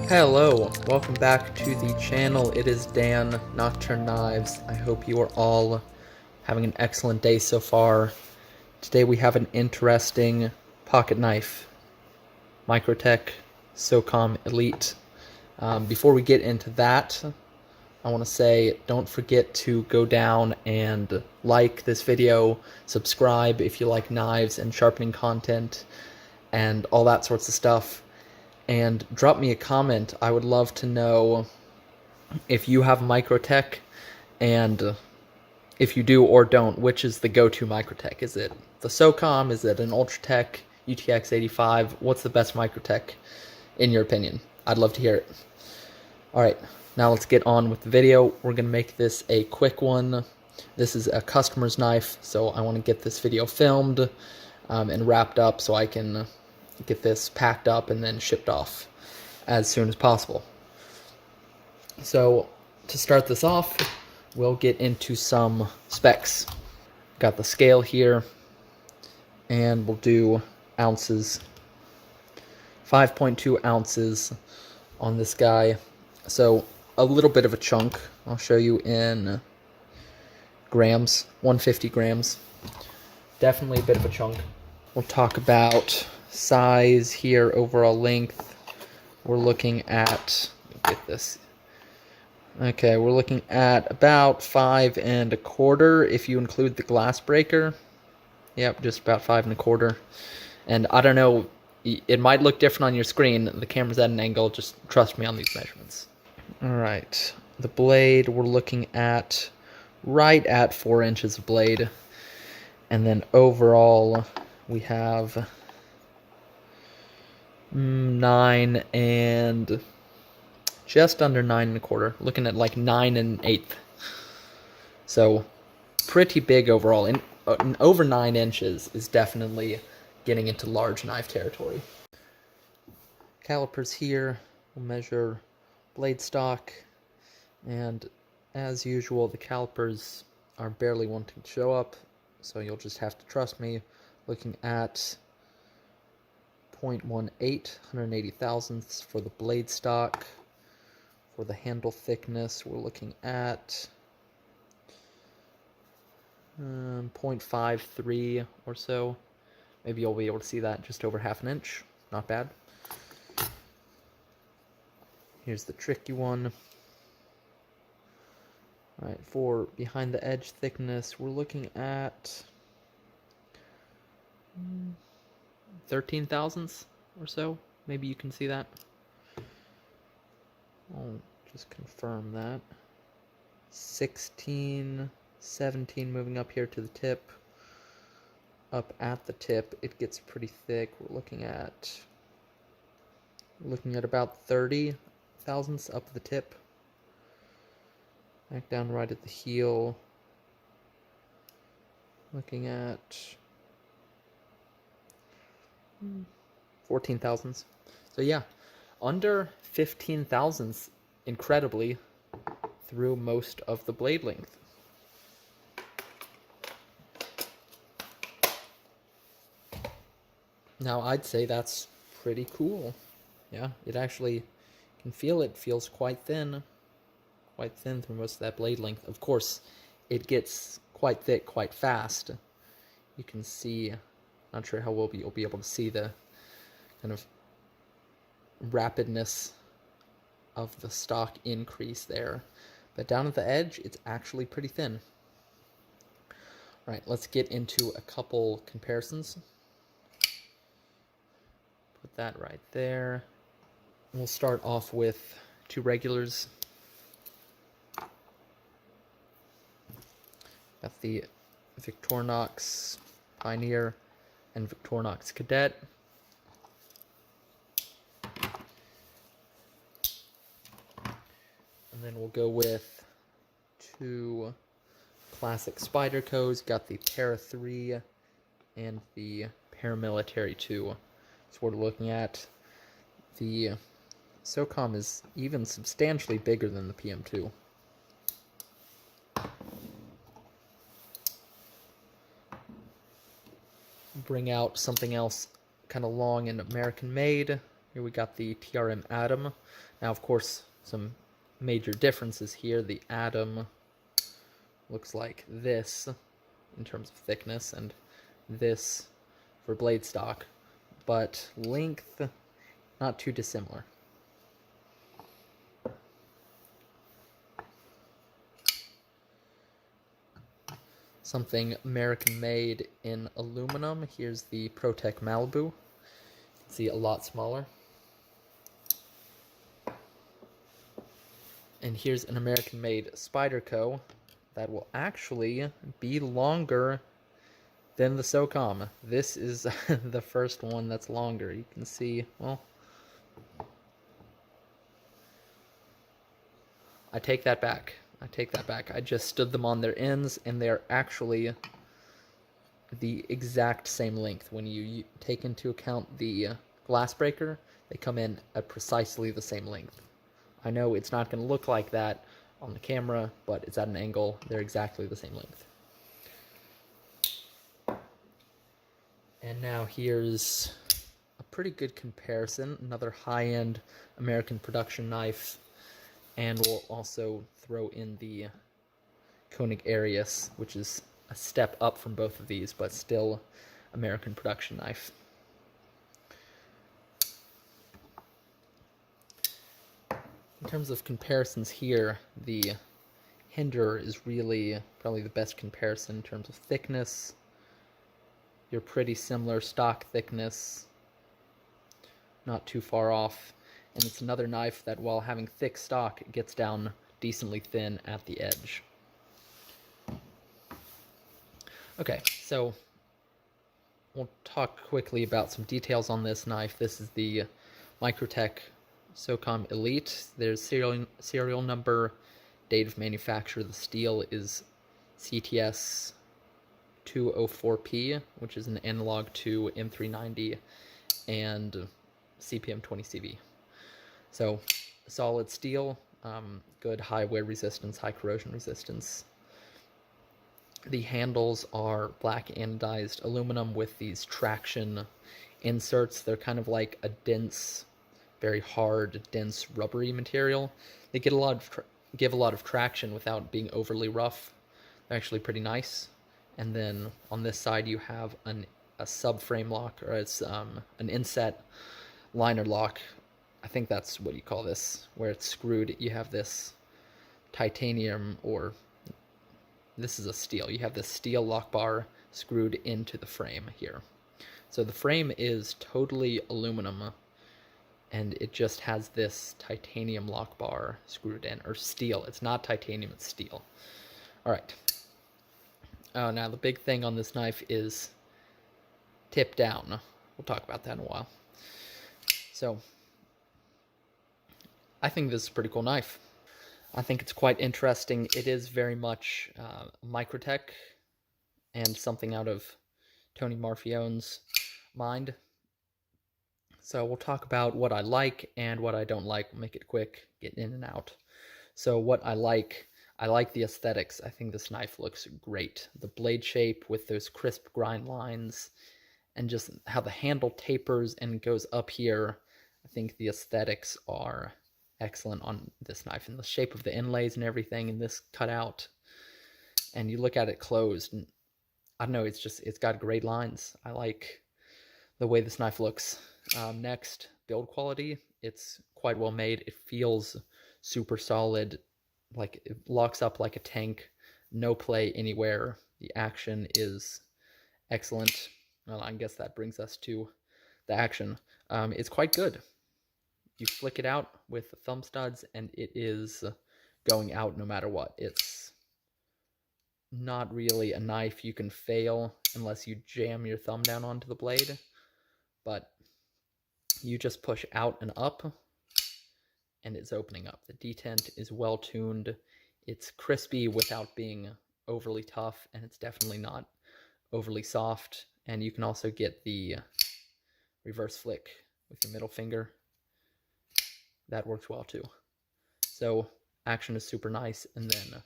Hello, welcome back to the channel. It is Dan, Nocturne Knives. I hope you are all having an excellent day so far. Today we have an interesting pocket knife, Microtech Socom Elite. Before we get into that, I want to say don't forget to go down and like this video, subscribe if you like knives and sharpening content, and all that sorts of stuff. And drop me a comment. I would love to know if you have Microtech, and if you do or don't, which is the go-to Microtech? Is it the Socom? Is it an Ultratech UTX 85? What's the best Microtech in your opinion? I'd love to hear it. Alright, now let's get on with the video. We're going to make this a quick one. This is a customer's knife, so I want to get this video filmed and wrapped up so I can get this packed up and then shipped off as soon as possible. So to start this off, we'll get into some specs. Got the scale here, and we'll do ounces. 5.2 ounces on this guy. So a little bit of a chunk. I'll show you in grams, 150 grams. Definitely a bit of a chunk. We'll talk about size here, overall length. We're looking at, get this. Okay, we're looking at about 5 1/4 if you include the glass breaker. Yep, just about 5 1/4. And I don't know, it might look different on your screen. The camera's at an angle, just trust me on these measurements. Alright, the blade, we're looking at right at 4 inches of blade. And then overall, we have 9 and just under 9 1/4, looking at like 9 1/8. So pretty big overall, and over 9 inches is definitely getting into large knife territory. Calipers here will measure blade stock, and as usual the calipers are barely wanting to show up, so you'll just have to trust me. Looking at 0.18, 180 thousandths for the blade stock. For the handle thickness, we're looking at 0.53 or so. Maybe you'll be able to see that, just over 1/2 inch. Not bad. Here's the tricky one. Alright, for behind the edge thickness, we're looking at 13 thousandths or so. Maybe you can see that. I'll just confirm that. 16, 17 moving up here to the tip. Up at the tip, it gets pretty thick. We're looking at about 30 thousandths up the tip. Back down right at the heel. Looking at 14 thousandths. So yeah, under 15 thousandths, incredibly, through most of the blade length. Now I'd say that's pretty cool. Yeah, it actually can feel it feels quite thin through most of that blade length. Of course, it gets quite thick quite fast. You can see, not sure how well you'll be able to see the kind of rapidness of the stock increase there. But down at the edge, it's actually pretty thin. All right, let's get into a couple comparisons. Put that right there. We'll start off with 2 regulars. Got the Victorinox Pioneer and Victorinox Cadet. And then we'll go with 2 classic Spydercos. Got the Para 3 and the Paramilitary 2. So we're looking at the Socom is even substantially bigger than the PM2. bring out something else kind of long and American made. Here we got the TRM Atom. Now, of course, some major differences here. The Atom looks like this in terms of thickness, and this for blade stock, but length not too dissimilar. Something American made in aluminum. Here's the ProTech Malibu. You can see a lot smaller. And here's an American made Spyderco that will actually be longer than the Socom. This is the first one that's longer. You can see, well, I take that back. I just stood them on their ends, and they're actually the exact same length. When you take into account the glass breaker, they come in at precisely the same length. I know it's not going to look like that on the camera, but it's at an angle. They're exactly the same length. And now here's a pretty good comparison. Another high-end American production knife. And we'll also throw in the Koenig Arius, which is a step up from both of these, but still American production knife. In terms of comparisons here, the Hinder is really probably the best comparison in terms of thickness. You're pretty similar stock thickness, not too far off. And it's another knife that, while having thick stock, gets down decently thin at the edge. Okay, so we'll talk quickly about some details on this knife. This is the Microtech Socom Elite. There's serial number, date of manufacture. The steel is CTS 204P, which is an analog to M390 and CPM 20CV. So, solid steel, good high wear resistance, high corrosion resistance. The handles are black anodized aluminum with these traction inserts. They're kind of like a dense, very hard, dense, rubbery material. They get give a lot of traction without being overly rough. They're actually pretty nice. And then on this side you have a subframe lock, or it's an inset liner lock. I think that's what you call this, where it's screwed. You have this titanium, or this is a steel. You have this steel lock bar screwed into the frame here. So the frame is totally aluminum, and it just has this titanium lock bar screwed in, or steel. It's not titanium, it's steel. All right. Now the big thing on this knife is tip down. We'll talk about that in a while. So I think this is a pretty cool knife. I think it's quite interesting. It is very much Microtech and something out of Tony Marfione's mind. So we'll talk about what I like and what I don't like. We'll make it quick, get in and out. So what I like the aesthetics. I think this knife looks great. The blade shape with those crisp grind lines, and just how the handle tapers and goes up here. I think the aesthetics are excellent on this knife, and the shape of the inlays and everything, and this cutout. And you look at it closed, and I don't know, it's got great lines. I like the way this knife looks. Next, build quality. It's quite well made. It feels super solid, like it locks up like a tank. No play anywhere. The action is excellent. Well, I guess that brings us to the action. It's quite good. You flick it out with the thumb studs, and it is going out no matter what. It's not really a knife you can fail unless you jam your thumb down onto the blade, but you just push out and up, and it's opening up. The detent is well tuned. It's crispy without being overly tough, and it's definitely not overly soft. And you can also get the reverse flick with your middle finger. That works well too. So action is super nice, and then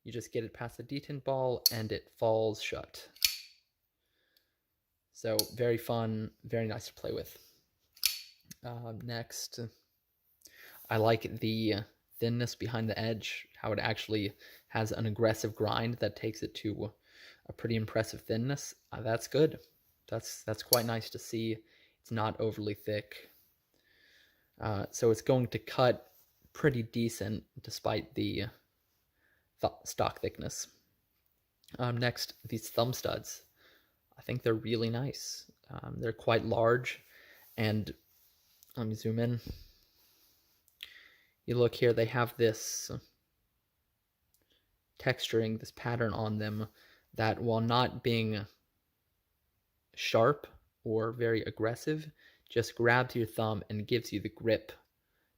you just get it past the detent ball and it falls shut. So very fun, very nice to play with. Next, I like the thinness behind the edge, how it actually has an aggressive grind that takes it to a pretty impressive thinness. That's good. That's quite nice to see. It's not overly thick. So it's going to cut pretty decent despite the stock thickness. Next, these thumb studs. I think they're really nice. They're quite large, and let me zoom in. You look here, they have this texturing, this pattern on them that, while not being sharp or very aggressive, just grabs your thumb and gives you the grip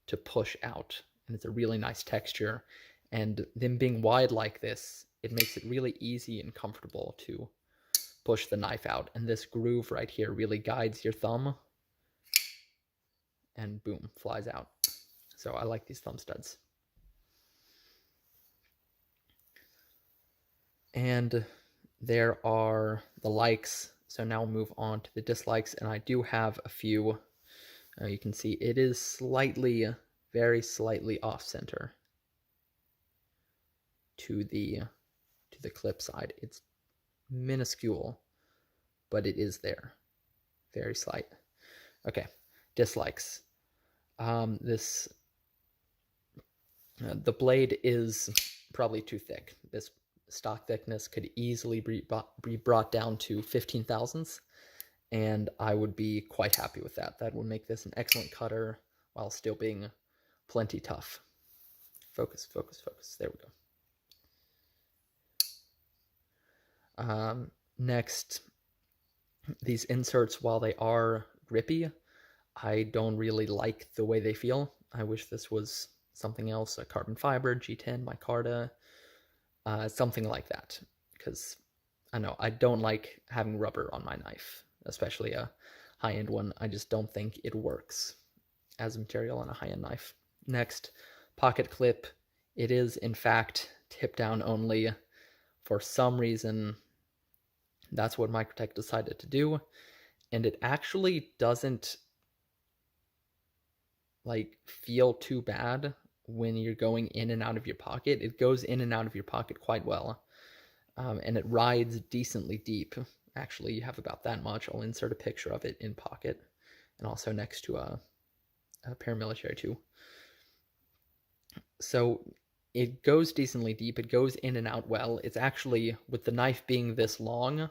to push out. And it's a really nice texture. And them being wide like this, it makes it really easy and comfortable to push the knife out. And this groove right here really guides your thumb, and boom, flies out. So I like these thumb studs. And there are the likes. So now we'll move on to the dislikes, and I do have a few. You can see it is slightly, very slightly off center to the clip side. It's minuscule, but it is there. Very slight. Okay, dislikes. The blade is probably too thick. This stock thickness could easily be brought down to 15 thousandths, and I would be quite happy with that. That would make this an excellent cutter while still being plenty tough. Focus, focus, focus. There we go. Next, these inserts, while they are grippy, I don't really like the way they feel. I wish this was something else, a carbon fiber, G10, micarta, something like that. Because I know I don't like having rubber on my knife, especially a high-end one. I just don't think it works as a material on a high-end knife. Next, pocket clip. It is, in fact, tip down only. For some reason, that's what Microtech decided to do, and it actually doesn't feel too bad when you're going in and out of your pocket. It goes in and out of your pocket quite well, and it rides decently deep. Actually, you have about that much. I'll insert a picture of it in pocket, and also next to a paramilitary too. So it goes decently deep. It goes in and out well. It's actually, with the knife being this long,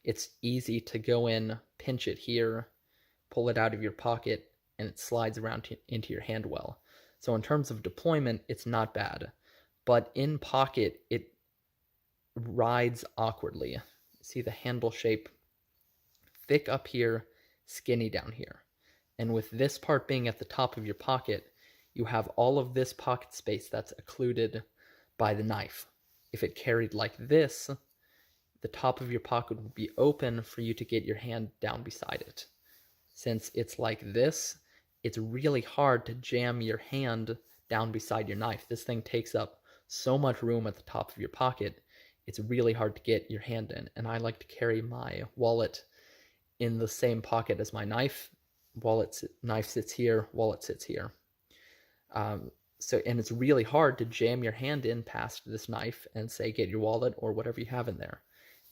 it's easy to go in, pinch it here, pull it out of your pocket, and it slides around into your hand well. So in terms of deployment, it's not bad. But in pocket, it rides awkwardly. See the handle shape? Thick up here, skinny down here. And with this part being at the top of your pocket, you have all of this pocket space that's occluded by the knife. If it carried like this, the top of your pocket would be open for you to get your hand down beside it. Since it's like this, it's really hard to jam your hand down beside your knife. This thing takes up so much room at the top of your pocket, it's really hard to get your hand in. And I like to carry my wallet in the same pocket as my knife. Knife sits here, wallet sits here. And it's really hard to jam your hand in past this knife and say, get your wallet or whatever you have in there.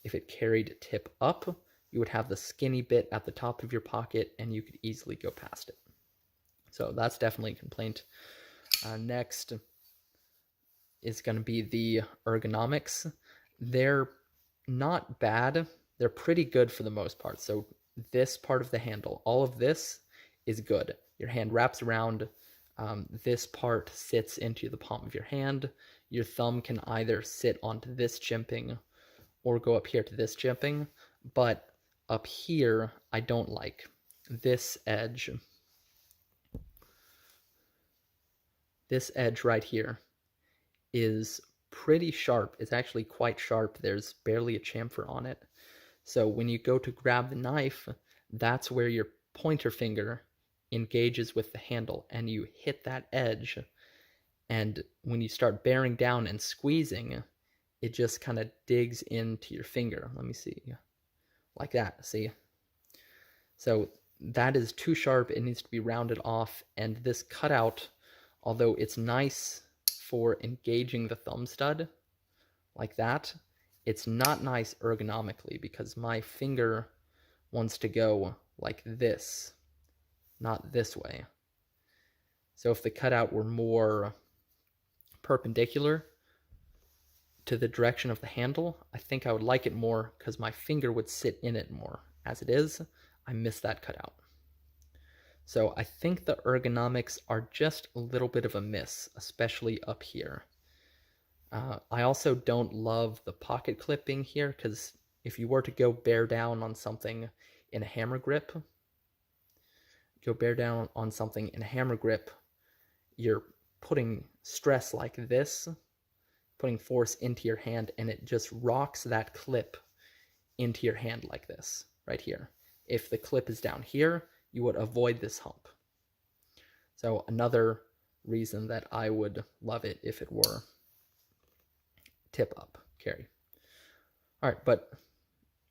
If it carried tip up, you would have the skinny bit at the top of your pocket and you could easily go past it. So that's definitely a complaint. Next is going to be the ergonomics. They're not bad. They're pretty good for the most part. So this part of the handle, all of this is good. Your hand wraps around. This part sits into the palm of your hand. Your thumb can either sit onto this jimping or go up here to this jimping. But up here, I don't like this edge. This edge right here is pretty sharp. It's actually quite sharp. There's barely a chamfer on it. So when you go to grab the knife, that's where your pointer finger engages with the handle and you hit that edge. And when you start bearing down and squeezing, it just kind of digs into your finger. Let me see. Like that, see? So that is too sharp. It needs to be rounded off. And this cutout, although it's nice for engaging the thumb stud like that, it's not nice ergonomically because my finger wants to go like this, not this way. So if the cutout were more perpendicular to the direction of the handle, I think I would like it more because my finger would sit in it more. As it is, I miss that cutout. So I think the ergonomics are just a little bit of a miss, especially up here. I also don't love the pocket clipping here because if you were to go bear down on something in a hammer grip, you're putting stress like this, putting force into your hand, and it just rocks that clip into your hand like this, right here. If the clip is down here, you would avoid this hump. So another reason that I would love it if it were tip up carry. All right, but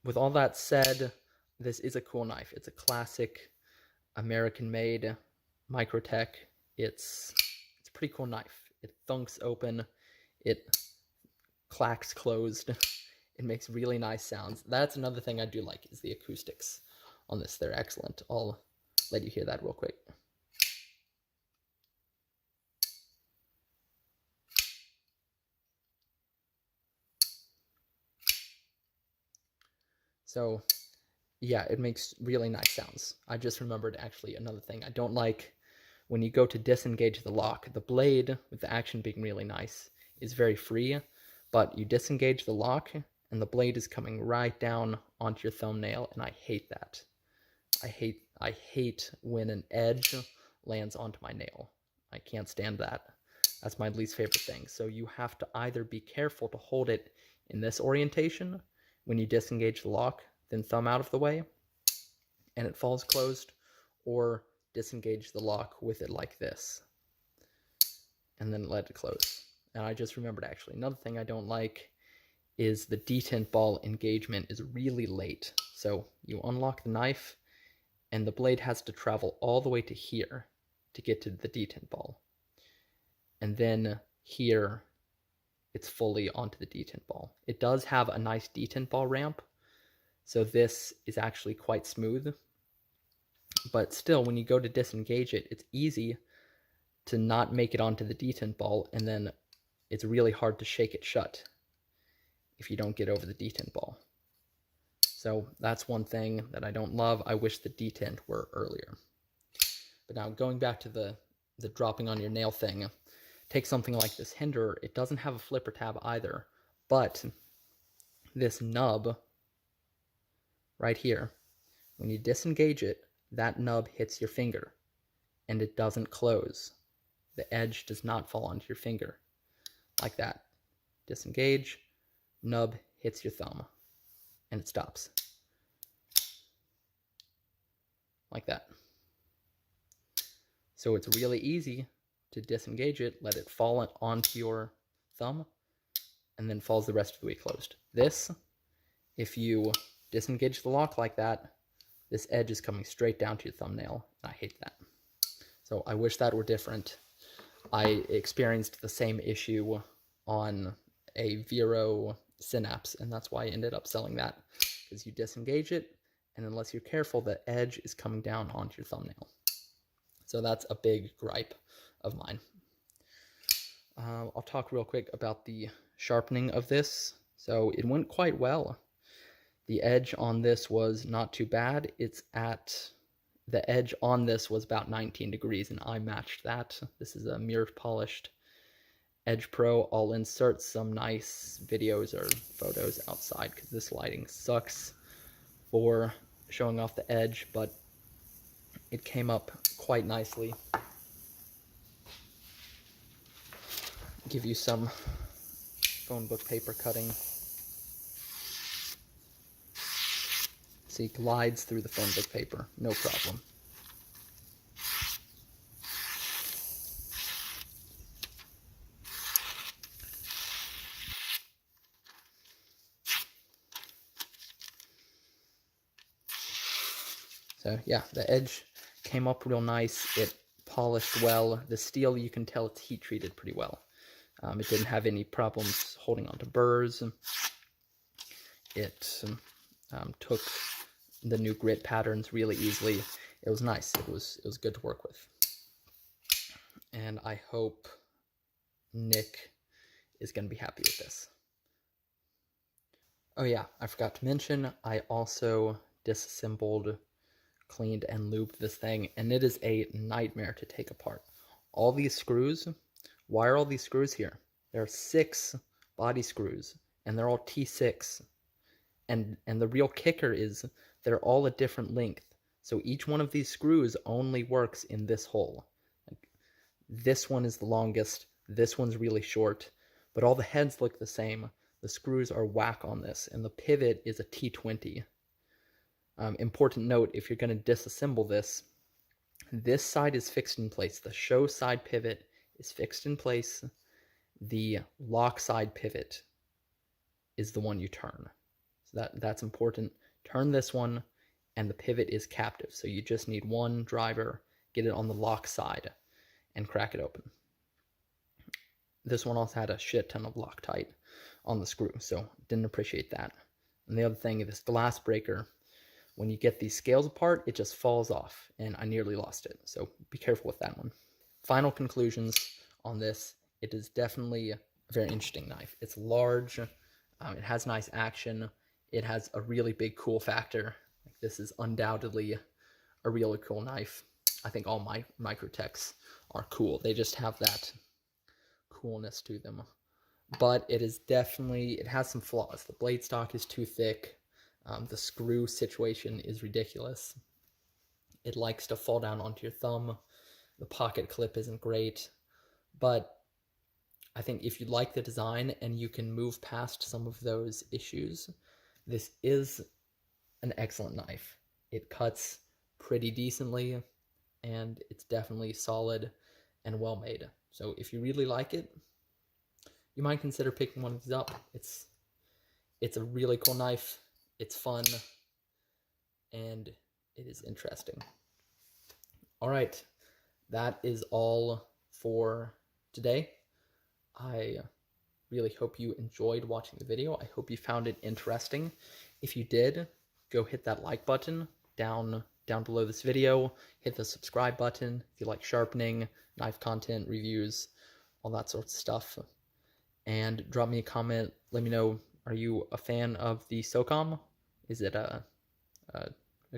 with all that said, this is a cool knife. It's a classic American-made Microtech. It's a pretty cool knife. It thunks open. It clacks closed. It makes really nice sounds. That's another thing I do like is the acoustics on this. They're excellent. I'll let you hear that real quick. So yeah, it makes really nice sounds. I just remembered actually another thing I don't like. When you go to disengage the lock, the blade, with the action being really nice, is very free, but you disengage the lock and the blade is coming right down onto your thumbnail, and I hate that. I hate when an edge lands onto my nail. I can't stand that. That's my least favorite thing. So you have to either be careful to hold it in this orientation when you disengage the lock, then thumb out of the way, and it falls closed, or disengage the lock with it like this, and then let it close. And I just remembered actually, another thing I don't like is the detent ball engagement is really late. So you unlock the knife, and the blade has to travel all the way to here to get to the detent ball. And then here, it's fully onto the detent ball. It does have a nice detent ball ramp, so this is actually quite smooth. But still, when you go to disengage it, it's easy to not make it onto the detent ball, and then it's really hard to shake it shut if you don't get over the detent ball. So that's one thing that I don't love. I wish the detent were earlier. But now going back to the dropping on your nail thing, take something like this hinderer. It doesn't have a flipper tab either, but this nub right here, when you disengage it, that nub hits your finger and it doesn't close. The edge does not fall onto your finger like that. Disengage, nub hits your thumb, and it stops. Like that. So it's really easy to disengage it, let it fall onto your thumb, and then falls the rest of the way closed. This, if you disengage the lock like that, this edge is coming straight down to your thumbnail, and I hate that. So I wish that were different. I experienced the same issue on a Vero Synapse, and that's why I ended up selling that, because you disengage it, and unless you're careful, the edge is coming down onto your thumbnail. So that's a big gripe of mine. I'll talk real quick about the sharpening of this. So it went quite well. The edge on this was not too bad. The edge on this was about 19 degrees, and I matched that. This is a mirror polished Edge Pro. I'll insert some nice videos or photos outside because this lighting sucks for showing off the edge, but it came up quite nicely. Give you some phone book paper cutting. See, it glides through the phone book paper, no problem. So yeah, the edge came up real nice. It polished well. The steel, you can tell it's heat treated pretty well. It didn't have any problems holding onto burrs. It took the new grit patterns really easily. It was nice. It was good to work with. And I hope Nick is going to be happy with this. Oh yeah, I forgot to mention, I also disassembled, cleaned, and lubed this thing, and it is a nightmare to take apart. All these screws, why are all these screws here? There are 6 body screws, and they're all T6. And the real kicker is they're all a different length. So each one of these screws only works in this hole. Like, this one is the longest, this one's really short, but all the heads look the same. The screws are whack on this, and the pivot is a T20. Important note, if you're going to disassemble this side is fixed in place. The show side pivot is fixed in place. The lock side pivot is the one you turn. So that's important. Turn this one, and the pivot is captive. So you just need one driver, get it on the lock side, and crack it open. This one also had a shit ton of Loctite on the screw, so didn't appreciate that. And the other thing, this glass breaker, when you get these scales apart, it just falls off, and I nearly lost it. So be careful with that one. Final conclusions on this. It is definitely a very interesting knife. It's large. It has nice action. It has a really big cool factor. Like, this is undoubtedly a really cool knife. I think all my Microtechs are cool. They just have that coolness to them. But it is definitely, it has some flaws. The blade stock is too thick. The screw situation is ridiculous. It likes to fall down onto your thumb. The pocket clip isn't great. But I think if you like the design and you can move past some of those issues, this is an excellent knife. It cuts pretty decently, and it's definitely solid and well made. So if you really like it, you might consider picking one of these up. It's a really cool knife. It's fun, and it is interesting. All right, that is all for today. I really hope you enjoyed watching the video. I hope you found it interesting. If you did, go hit that like button down below this video. Hit the subscribe button if you like sharpening, knife content, reviews, all that sort of stuff. And drop me a comment. Let me know, are you a fan of the Socom? Is it a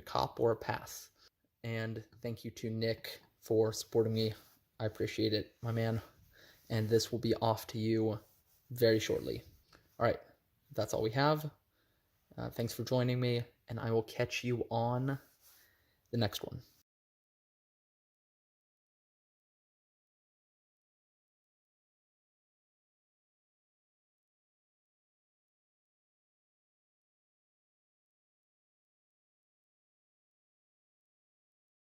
cop or a pass? And thank you to Nick for supporting me. I appreciate it, my man. And this will be off to you very shortly. All right, that's all we have. Thanks for joining me, and I will catch you on the next one.